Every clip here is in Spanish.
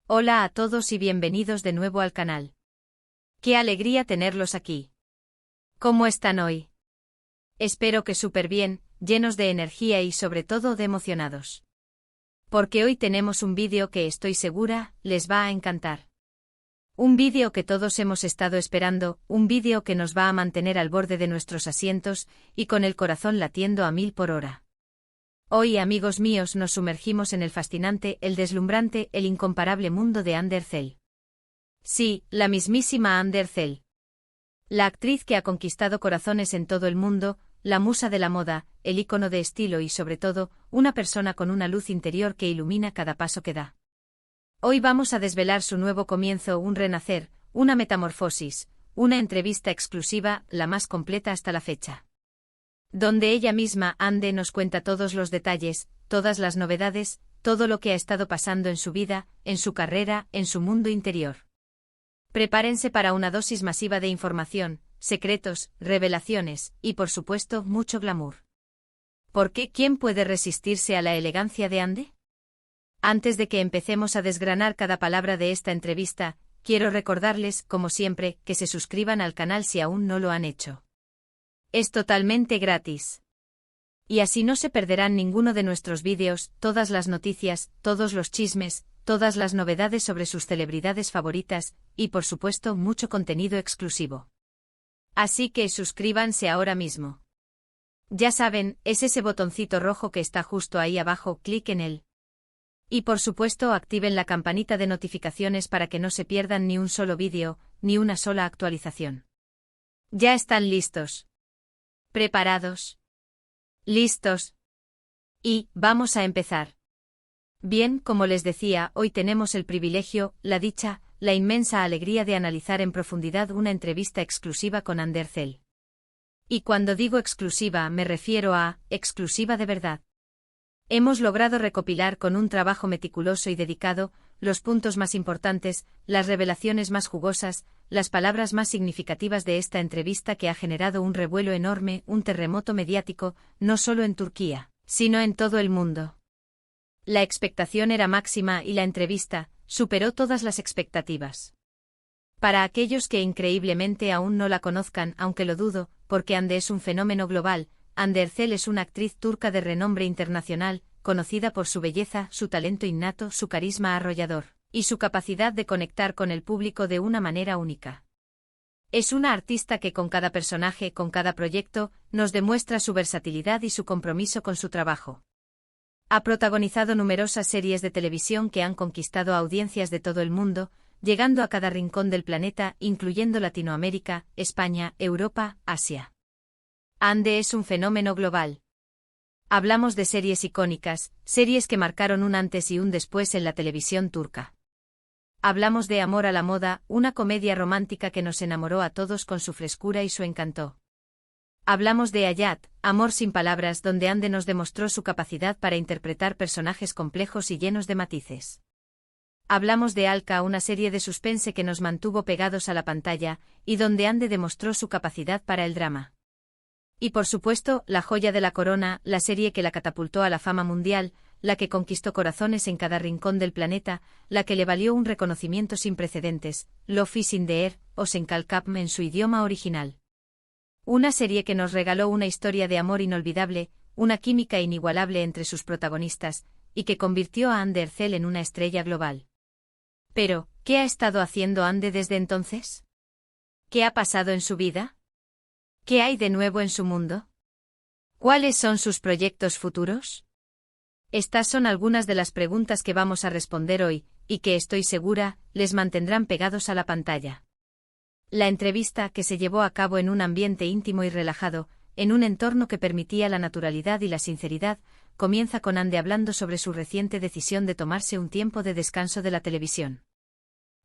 Hola a todos y bienvenidos de nuevo al canal. Qué alegría tenerlos aquí. ¿Cómo están hoy? Espero que súper bien, llenos de energía y sobre todo de emocionados. Porque hoy tenemos un vídeo que estoy segura les va a encantar. Un vídeo que todos hemos estado esperando, un vídeo que nos va a mantener al borde de nuestros asientos y con el corazón latiendo a 1000 por hora. Hoy, amigos míos, nos sumergimos en el fascinante, el deslumbrante, el incomparable mundo de Ander Zell. Sí, la mismísima Ander Zell. La actriz que ha conquistado corazones en todo el mundo, la musa de la moda, el ícono de estilo y sobre todo, una persona con una luz interior que ilumina cada paso que da. Hoy vamos a desvelar su nuevo comienzo, un renacer, una metamorfosis, una entrevista exclusiva, la más completa hasta la fecha. Donde ella misma, Ande, nos cuenta todos los detalles, todas las novedades, todo lo que ha estado pasando en su vida, en su carrera, en su mundo interior. Prepárense para una dosis masiva de información, secretos, revelaciones y, por supuesto, mucho glamour. ¿Por qué? ¿Quién puede resistirse a la elegancia de Ande? Antes de que empecemos a desgranar cada palabra de esta entrevista, quiero recordarles, como siempre, que se suscriban al canal si aún no lo han hecho. Es totalmente gratis. Y así no se perderán ninguno de nuestros vídeos, todas las noticias, todos los chismes, todas las novedades sobre sus celebridades favoritas, y por supuesto mucho contenido exclusivo. Así que suscríbanse ahora mismo. Ya saben, es ese botoncito rojo que está justo ahí abajo, clic en él. Y por supuesto activen la campanita de notificaciones para que no se pierdan ni un solo vídeo, ni una sola actualización. ¿Ya están listos? ¿Preparados? ¿Listos? Y, vamos a empezar. Bien, como les decía, hoy tenemos el privilegio, la dicha, la inmensa alegría de analizar en profundidad una entrevista exclusiva con Ander Zell. Y cuando digo exclusiva me refiero a, exclusiva de verdad. Hemos logrado recopilar con un trabajo meticuloso y dedicado, los puntos más importantes, las revelaciones más jugosas, las palabras más significativas de esta entrevista que ha generado un revuelo enorme, un terremoto mediático, no solo en Turquía, sino en todo el mundo. La expectación era máxima y la entrevista superó todas las expectativas. Para aquellos que increíblemente aún no la conozcan, aunque lo dudo, porque Ande es un fenómeno global, Ander Zell es una actriz turca de renombre internacional, conocida por su belleza, su talento innato, su carisma arrollador, y su capacidad de conectar con el público de una manera única. Es una artista que con cada personaje, con cada proyecto, nos demuestra su versatilidad y su compromiso con su trabajo. Ha protagonizado numerosas series de televisión que han conquistado audiencias de todo el mundo, llegando a cada rincón del planeta, incluyendo Latinoamérica, España, Europa, Asia. Ande es un fenómeno global. Hablamos de series icónicas, series que marcaron un antes y un después en la televisión turca. Hablamos de Amor a la moda, una comedia romántica que nos enamoró a todos con su frescura y su encanto. Hablamos de Hayat, Amor sin palabras, donde Ande nos demostró su capacidad para interpretar personajes complejos y llenos de matices. Hablamos de Alka, una serie de suspense que nos mantuvo pegados a la pantalla, y donde Ande demostró su capacidad para el drama. Y por supuesto, la joya de la corona, la serie que la catapultó a la fama mundial, la que conquistó corazones en cada rincón del planeta, la que le valió un reconocimiento sin precedentes, Love is in the air, o Senkalkapm en su idioma original. Una serie que nos regaló una historia de amor inolvidable, una química inigualable entre sus protagonistas, y que convirtió a Ander Zell en una estrella global. Pero, ¿qué ha estado haciendo Ande desde entonces? ¿Qué ha pasado en su vida? ¿Qué hay de nuevo en su mundo? ¿Cuáles son sus proyectos futuros? Estas son algunas de las preguntas que vamos a responder hoy, y que estoy segura, les mantendrán pegados a la pantalla. La entrevista, que se llevó a cabo en un ambiente íntimo y relajado, en un entorno que permitía la naturalidad y la sinceridad, comienza con Ande hablando sobre su reciente decisión de tomarse un tiempo de descanso de la televisión.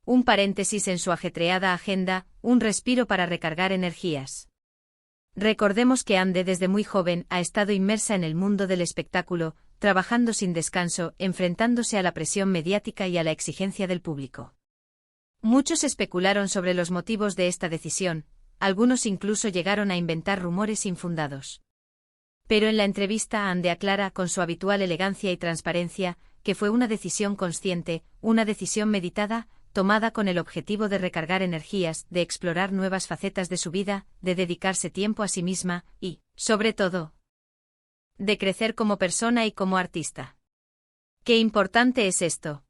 Un paréntesis en su ajetreada agenda, un respiro para recargar energías. Recordemos que Ande desde muy joven ha estado inmersa en el mundo del espectáculo, trabajando sin descanso, enfrentándose a la presión mediática y a la exigencia del público. Muchos especularon sobre los motivos de esta decisión, algunos incluso llegaron a inventar rumores infundados. Pero en la entrevista Ande aclara con su habitual elegancia y transparencia que fue una decisión consciente, una decisión meditada, tomada con el objetivo de recargar energías, de explorar nuevas facetas de su vida, de dedicarse tiempo a sí misma y, sobre todo, de crecer como persona y como artista. ¡Qué importante es esto!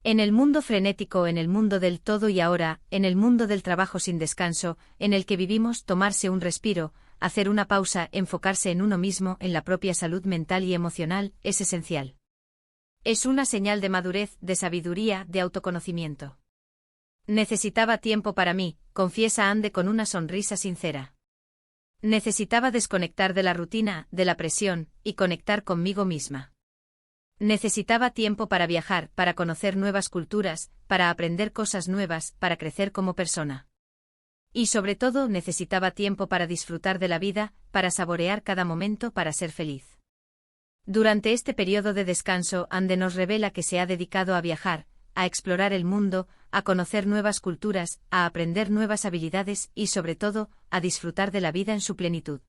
En el mundo frenético, en el mundo del todo y ahora, en el mundo del trabajo sin descanso, en el que vivimos, tomarse un respiro, hacer una pausa, enfocarse en uno mismo, en la propia salud mental y emocional, es esencial. Es una señal de madurez, de sabiduría, de autoconocimiento. Necesitaba tiempo para mí, confiesa Ande con una sonrisa sincera. Necesitaba desconectar de la rutina, de la presión, y conectar conmigo misma. Necesitaba tiempo para viajar, para conocer nuevas culturas, para aprender cosas nuevas, para crecer como persona. Y sobre todo necesitaba tiempo para disfrutar de la vida, para saborear cada momento, para ser feliz. Durante este periodo de descanso, Ande nos revela que se ha dedicado a viajar, a explorar el mundo, a conocer nuevas culturas, a aprender nuevas habilidades y sobre todo, a disfrutar de la vida en su plenitud.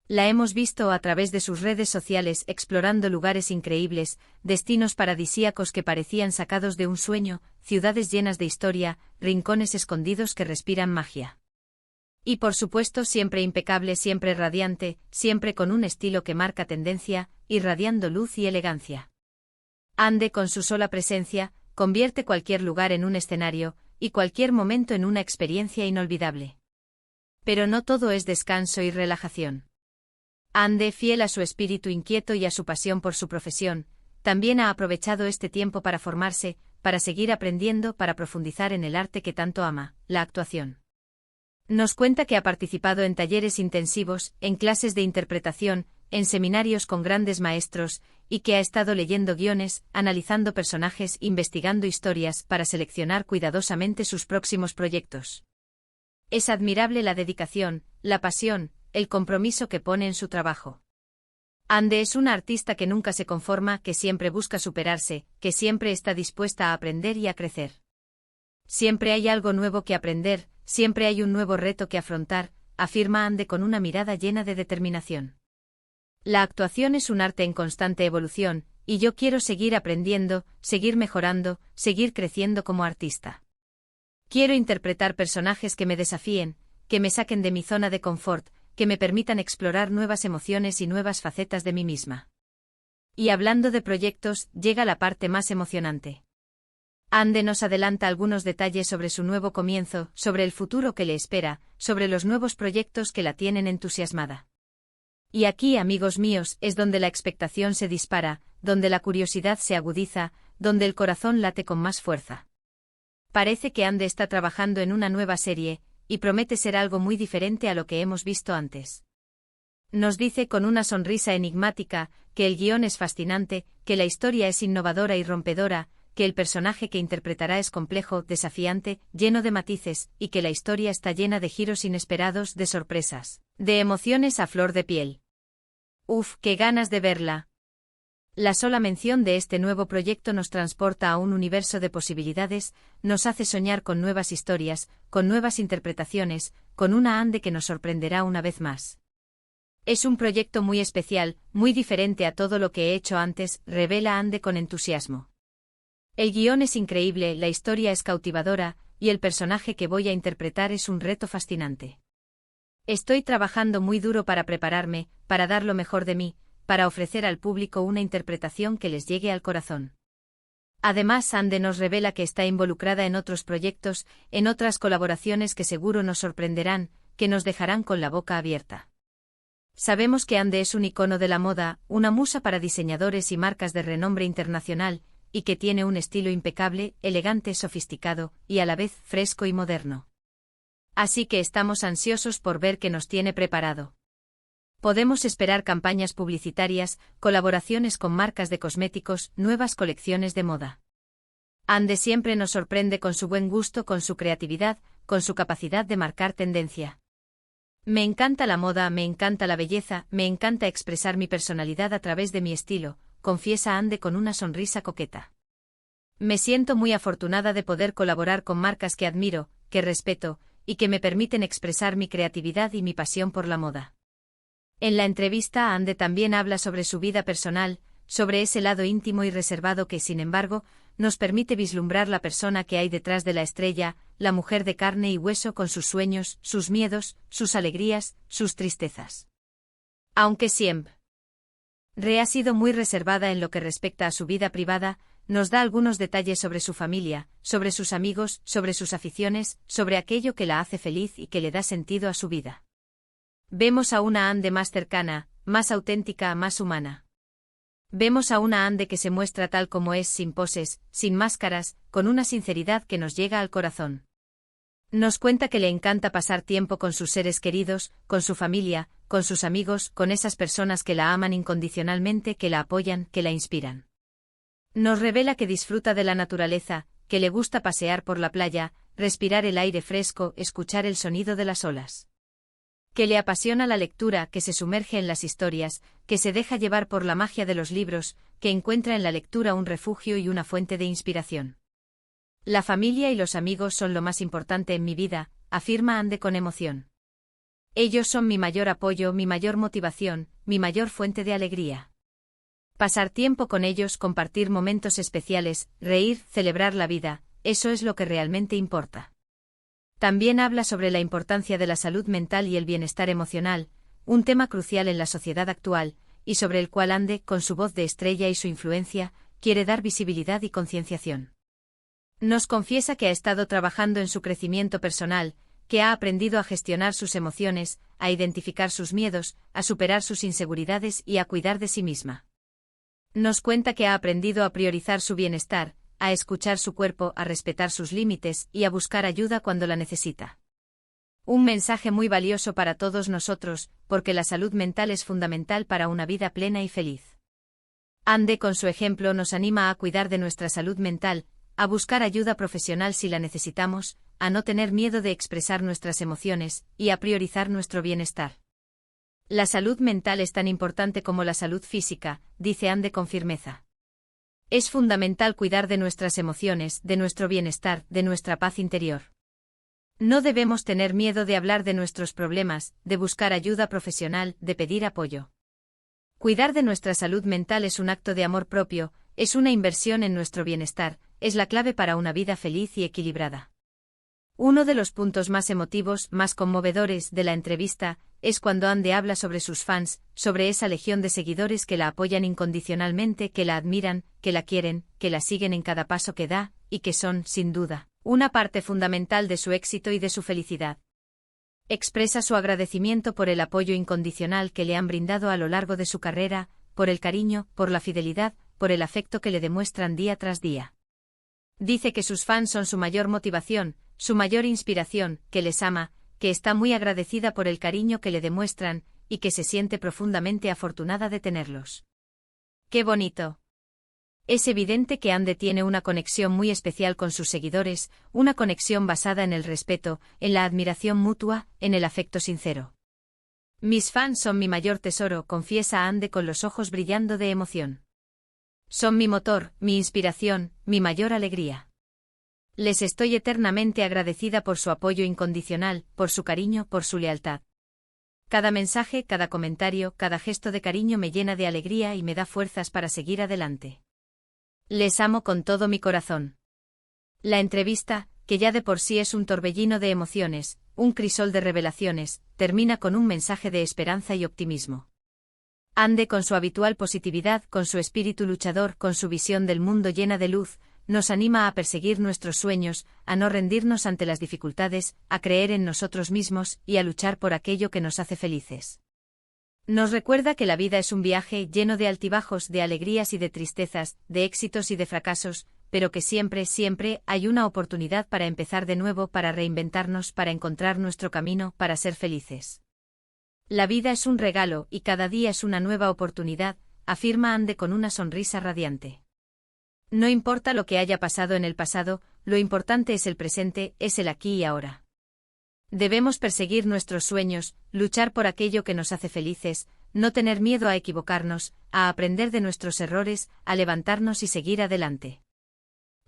La hemos visto a través de sus redes sociales explorando lugares increíbles, destinos paradisíacos que parecían sacados de un sueño, ciudades llenas de historia, rincones escondidos que respiran magia. Y por supuesto siempre impecable, siempre radiante, siempre con un estilo que marca tendencia, irradiando luz y elegancia. Ande con su sola presencia, convierte cualquier lugar en un escenario, y cualquier momento en una experiencia inolvidable. Pero no todo es descanso y relajación. Ande, fiel a su espíritu inquieto y a su pasión por su profesión, también ha aprovechado este tiempo para formarse, para seguir aprendiendo, para profundizar en el arte que tanto ama, la actuación. Nos cuenta que ha participado en talleres intensivos, en clases de interpretación, en seminarios con grandes maestros, y que ha estado leyendo guiones, analizando personajes, investigando historias para seleccionar cuidadosamente sus próximos proyectos. Es admirable la dedicación, la pasión, el compromiso que pone en su trabajo. Ande es una artista que nunca se conforma, que siempre busca superarse, que siempre está dispuesta a aprender y a crecer. Siempre hay algo nuevo que aprender, siempre hay un nuevo reto que afrontar, afirma Ande con una mirada llena de determinación. La actuación es un arte en constante evolución, y yo quiero seguir aprendiendo, seguir mejorando, seguir creciendo como artista. Quiero interpretar personajes que me desafíen, que me saquen de mi zona de confort, que me permitan explorar nuevas emociones y nuevas facetas de mí misma. Y hablando de proyectos, llega la parte más emocionante. Ande nos adelanta algunos detalles sobre su nuevo comienzo, sobre el futuro que le espera, sobre los nuevos proyectos que la tienen entusiasmada. Y aquí, amigos míos, es donde la expectación se dispara, donde la curiosidad se agudiza, donde el corazón late con más fuerza. Parece que Ande está trabajando en una nueva serie, y promete ser algo muy diferente a lo que hemos visto antes. Nos dice con una sonrisa enigmática, que el guión es fascinante, que la historia es innovadora y rompedora, que el personaje que interpretará es complejo, desafiante, lleno de matices, y que la historia está llena de giros inesperados, de sorpresas, de emociones a flor de piel. ¡Uf, qué ganas de verla! La sola mención de este nuevo proyecto nos transporta a un universo de posibilidades, nos hace soñar con nuevas historias, con nuevas interpretaciones, con una Ande que nos sorprenderá una vez más. Es un proyecto muy especial, muy diferente a todo lo que he hecho antes, revela Ande con entusiasmo. El guión es increíble, la historia es cautivadora, y el personaje que voy a interpretar es un reto fascinante. Estoy trabajando muy duro para prepararme, para dar lo mejor de mí, para ofrecer al público una interpretación que les llegue al corazón. Además, Ande nos revela que está involucrada en otros proyectos, en otras colaboraciones que seguro nos sorprenderán, que nos dejarán con la boca abierta. Sabemos que Ande es un icono de la moda, una musa para diseñadores y marcas de renombre internacional, y que tiene un estilo impecable, elegante, sofisticado, y a la vez fresco y moderno. Así que estamos ansiosos por ver qué nos tiene preparado. Podemos esperar campañas publicitarias, colaboraciones con marcas de cosméticos, nuevas colecciones de moda. Ande siempre nos sorprende con su buen gusto, con su creatividad, con su capacidad de marcar tendencia. Me encanta la moda, me encanta la belleza, me encanta expresar mi personalidad a través de mi estilo, confiesa Ande con una sonrisa coqueta. Me siento muy afortunada de poder colaborar con marcas que admiro, que respeto, y que me permiten expresar mi creatividad y mi pasión por la moda. En la entrevista, Ande también habla sobre su vida personal, sobre ese lado íntimo y reservado que, sin embargo, nos permite vislumbrar la persona que hay detrás de la estrella, la mujer de carne y hueso con sus sueños, sus miedos, sus alegrías, sus tristezas. Aunque siempre ha sido muy reservada en lo que respecta a su vida privada, nos da algunos detalles sobre su familia, sobre sus amigos, sobre sus aficiones, sobre aquello que la hace feliz y que le da sentido a su vida. Vemos a una Ande más cercana, más auténtica, más humana. Vemos a una Ande que se muestra tal como es, sin poses, sin máscaras, con una sinceridad que nos llega al corazón. Nos cuenta que le encanta pasar tiempo con sus seres queridos, con su familia, con sus amigos, con esas personas que la aman incondicionalmente, que la apoyan, que la inspiran. Nos revela que disfruta de la naturaleza, que le gusta pasear por la playa, respirar el aire fresco, escuchar el sonido de las olas. Que le apasiona la lectura, que se sumerge en las historias, que se deja llevar por la magia de los libros, que encuentra en la lectura un refugio y una fuente de inspiración. La familia y los amigos son lo más importante en mi vida, afirma Ande con emoción. Ellos son mi mayor apoyo, mi mayor motivación, mi mayor fuente de alegría. Pasar tiempo con ellos, compartir momentos especiales, reír, celebrar la vida, eso es lo que realmente importa. También habla sobre la importancia de la salud mental y el bienestar emocional, un tema crucial en la sociedad actual, y sobre el cual Ande, con su voz de estrella y su influencia, quiere dar visibilidad y concienciación. Nos confiesa que ha estado trabajando en su crecimiento personal, que ha aprendido a gestionar sus emociones, a identificar sus miedos, a superar sus inseguridades y a cuidar de sí misma. Nos cuenta que ha aprendido a priorizar su bienestar, a escuchar su cuerpo, a respetar sus límites y a buscar ayuda cuando la necesita. Un mensaje muy valioso para todos nosotros, porque la salud mental es fundamental para una vida plena y feliz. Ande con su ejemplo nos anima a cuidar de nuestra salud mental, a buscar ayuda profesional si la necesitamos, a no tener miedo de expresar nuestras emociones y a priorizar nuestro bienestar. La salud mental es tan importante como la salud física, dice Ande con firmeza. Es fundamental cuidar de nuestras emociones, de nuestro bienestar, de nuestra paz interior. No debemos tener miedo de hablar de nuestros problemas, de buscar ayuda profesional, de pedir apoyo. Cuidar de nuestra salud mental es un acto de amor propio, es una inversión en nuestro bienestar, es la clave para una vida feliz y equilibrada. Uno de los puntos más emotivos, más conmovedores de la entrevista, es cuando Ande habla sobre sus fans, sobre esa legión de seguidores que la apoyan incondicionalmente, que la admiran, que la quieren, que la siguen en cada paso que da, y que son, sin duda, una parte fundamental de su éxito y de su felicidad. Expresa su agradecimiento por el apoyo incondicional que le han brindado a lo largo de su carrera, por el cariño, por la fidelidad, por el afecto que le demuestran día tras día. Dice que sus fans son su mayor motivación, su mayor inspiración, que les ama, que está muy agradecida por el cariño que le demuestran, y que se siente profundamente afortunada de tenerlos. ¡Qué bonito! Es evidente que Ande tiene una conexión muy especial con sus seguidores, una conexión basada en el respeto, en la admiración mutua, en el afecto sincero. Mis fans son mi mayor tesoro, confiesa Ande con los ojos brillando de emoción. Son mi motor, mi inspiración, mi mayor alegría. Les estoy eternamente agradecida por su apoyo incondicional, por su cariño, por su lealtad. Cada mensaje, cada comentario, cada gesto de cariño me llena de alegría y me da fuerzas para seguir adelante. Les amo con todo mi corazón. La entrevista, que ya de por sí es un torbellino de emociones, un crisol de revelaciones, termina con un mensaje de esperanza y optimismo. Ande con su habitual positividad, con su espíritu luchador, con su visión del mundo llena de luz, nos anima a perseguir nuestros sueños, a no rendirnos ante las dificultades, a creer en nosotros mismos y a luchar por aquello que nos hace felices. Nos recuerda que la vida es un viaje lleno de altibajos, de alegrías y de tristezas, de éxitos y de fracasos, pero que siempre, siempre hay una oportunidad para empezar de nuevo, para reinventarnos, para encontrar nuestro camino, para ser felices. La vida es un regalo y cada día es una nueva oportunidad, afirma Ande con una sonrisa radiante. No importa lo que haya pasado en el pasado, lo importante es el presente, es el aquí y ahora. Debemos perseguir nuestros sueños, luchar por aquello que nos hace felices, no tener miedo a equivocarnos, a aprender de nuestros errores, a levantarnos y seguir adelante.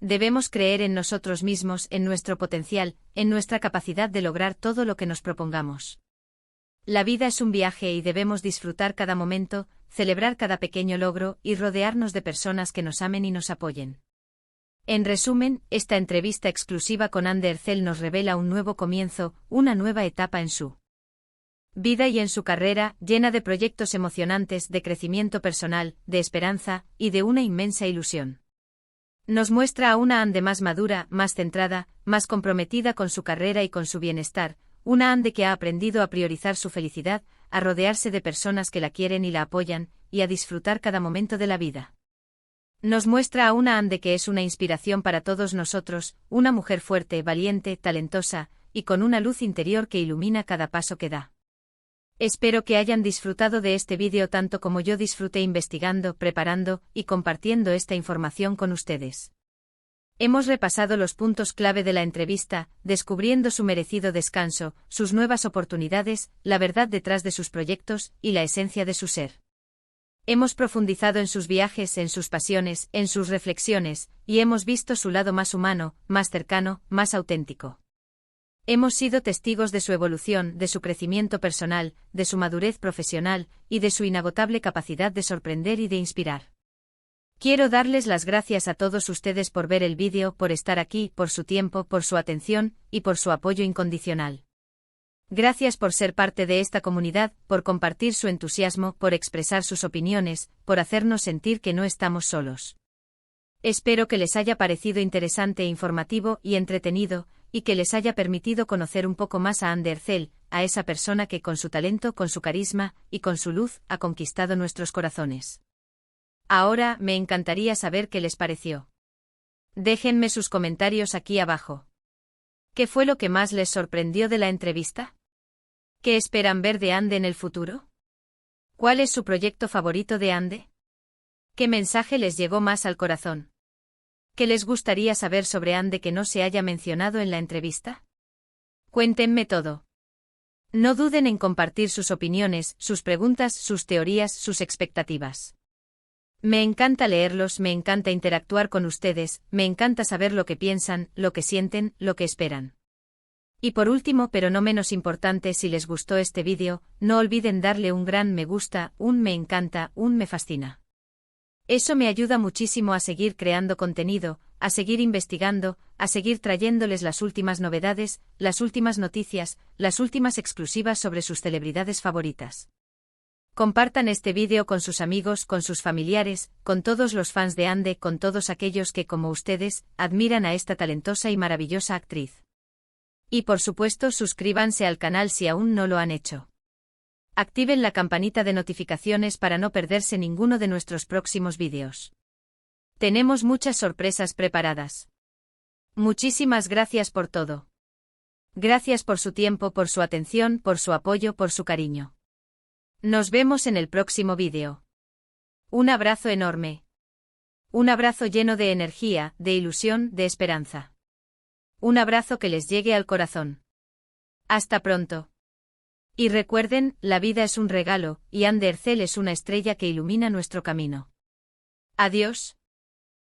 Debemos creer en nosotros mismos, en nuestro potencial, en nuestra capacidad de lograr todo lo que nos propongamos. La vida es un viaje y debemos disfrutar cada momento, celebrar cada pequeño logro y rodearnos de personas que nos amen y nos apoyen. En resumen, esta entrevista exclusiva con Anne Ercel nos revela un nuevo comienzo, una nueva etapa en su vida y en su carrera, llena de proyectos emocionantes, de crecimiento personal, de esperanza y de una inmensa ilusión. Nos muestra a una Anne más madura, más centrada, más comprometida con su carrera y con su bienestar, una Anne que ha aprendido a priorizar su felicidad, a rodearse de personas que la quieren y la apoyan, y a disfrutar cada momento de la vida. Nos muestra a una Anne que es una inspiración para todos nosotros, una mujer fuerte, valiente, talentosa, y con una luz interior que ilumina cada paso que da. Espero que hayan disfrutado de este vídeo tanto como yo disfruté investigando, preparando y compartiendo esta información con ustedes. Hemos repasado los puntos clave de la entrevista, descubriendo su merecido descanso, sus nuevas oportunidades, la verdad detrás de sus proyectos y la esencia de su ser. Hemos profundizado en sus viajes, en sus pasiones, en sus reflexiones, y hemos visto su lado más humano, más cercano, más auténtico. Hemos sido testigos de su evolución, de su crecimiento personal, de su madurez profesional y de su inagotable capacidad de sorprender y de inspirar. Quiero darles las gracias a todos ustedes por ver el vídeo, por estar aquí, por su tiempo, por su atención y por su apoyo incondicional. Gracias por ser parte de esta comunidad, por compartir su entusiasmo, por expresar sus opiniones, por hacernos sentir que no estamos solos. Espero que les haya parecido interesante, informativo y entretenido, y que les haya permitido conocer un poco más a Anne Ercel, a esa persona que con su talento, con su carisma y con su luz ha conquistado nuestros corazones. Ahora, me encantaría saber qué les pareció. Déjenme sus comentarios aquí abajo. ¿Qué fue lo que más les sorprendió de la entrevista? ¿Qué esperan ver de Anne en el futuro? ¿Cuál es su proyecto favorito de Anne? ¿Qué mensaje les llegó más al corazón? ¿Qué les gustaría saber sobre Anne que no se haya mencionado en la entrevista? Cuéntenme todo. No duden en compartir sus opiniones, sus preguntas, sus teorías, sus expectativas. Me encanta leerlos, me encanta interactuar con ustedes, me encanta saber lo que piensan, lo que sienten, lo que esperan. Y por último, pero no menos importante, si les gustó este vídeo, no olviden darle un gran me gusta, un me encanta, un me fascina. Eso me ayuda muchísimo a seguir creando contenido, a seguir investigando, a seguir trayéndoles las últimas novedades, las últimas noticias, las últimas exclusivas sobre sus celebridades favoritas. Compartan este vídeo con sus amigos, con sus familiares, con todos los fans de Anne, con todos aquellos que, como ustedes, admiran a esta talentosa y maravillosa actriz. Y por supuesto, suscríbanse al canal si aún no lo han hecho. Activen la campanita de notificaciones para no perderse ninguno de nuestros próximos vídeos. Tenemos muchas sorpresas preparadas. Muchísimas gracias por todo. Gracias por su tiempo, por su atención, por su apoyo, por su cariño. Nos vemos en el próximo vídeo. Un abrazo enorme. Un abrazo lleno de energía, de ilusión, de esperanza. Un abrazo que les llegue al corazón. Hasta pronto. Y recuerden, la vida es un regalo, y Anne Ercel es una estrella que ilumina nuestro camino. Adiós.